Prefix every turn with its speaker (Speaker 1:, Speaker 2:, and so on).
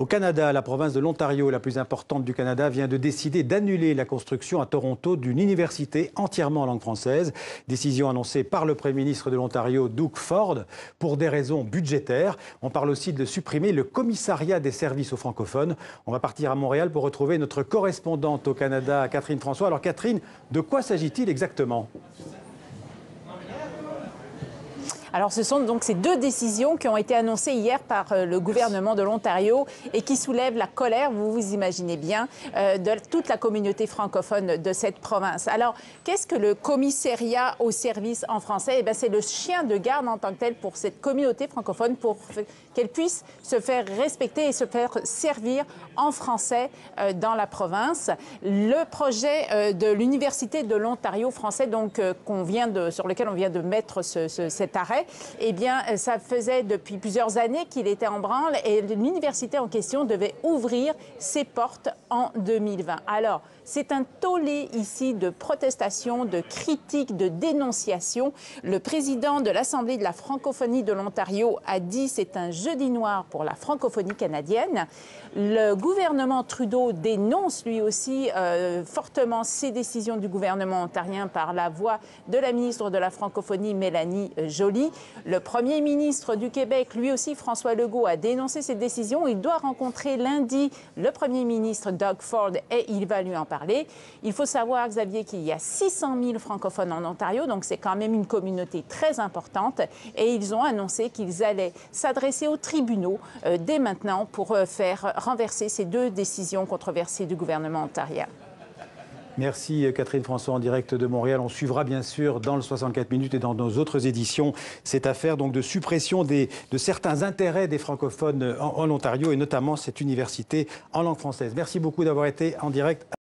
Speaker 1: Au Canada, la province de l'Ontario, la plus importante du Canada, vient de décider d'annuler la construction à Toronto d'une université entièrement en langue française. Décision annoncée par le Premier ministre de l'Ontario, Doug Ford, pour des raisons budgétaires. On parle aussi de supprimer le commissariat des services aux francophones. On va partir à Montréal pour retrouver notre correspondante au Canada, Catherine François. Alors Catherine, de quoi s'agit-il exactement ?
Speaker 2: Alors ce sont donc ces deux décisions qui ont été annoncées hier par le gouvernement de l'Ontario et qui soulèvent la colère, vous vous imaginez bien, de toute la communauté francophone de cette province. Alors qu'est-ce que le commissariat aux services en français? Eh bien, c'est le chien de garde en tant que tel pour cette communauté francophone pour qu'elle puisse se faire respecter et se faire servir en français dans la province. Le projet de l'Université de l'Ontario français, donc, sur lequel on vient de mettre cet arrêt, eh bien, ça faisait depuis plusieurs années qu'il était en branle et l'université en question devait ouvrir ses portes en 2020. Alors, c'est un tollé ici de protestations, de critiques, de dénonciations. Le président de l'Assemblée de la francophonie de l'Ontario a dit que c'est un jeudi noir pour la francophonie canadienne. Le gouvernement Trudeau dénonce lui aussi fortement ces décisions du gouvernement ontarien par la voix de la ministre de la francophonie, Mélanie Joly. Le premier ministre du Québec, lui aussi, François Legault, a dénoncé ces décisions. Il doit rencontrer lundi le premier ministre Doug Ford et il va lui en parler. Il faut savoir, Xavier, qu'il y a 600 000 francophones en Ontario, donc c'est quand même une communauté très importante. Et ils ont annoncé qu'ils allaient s'adresser aux tribunaux dès maintenant pour faire renverser ces deux décisions controversées du gouvernement ontarien.
Speaker 1: Merci Catherine François en direct de Montréal. On suivra bien sûr dans le 64 minutes et dans nos autres éditions cette affaire donc de suppression de certains intérêts des francophones en Ontario et notamment cette université en langue française. Merci beaucoup d'avoir été en direct.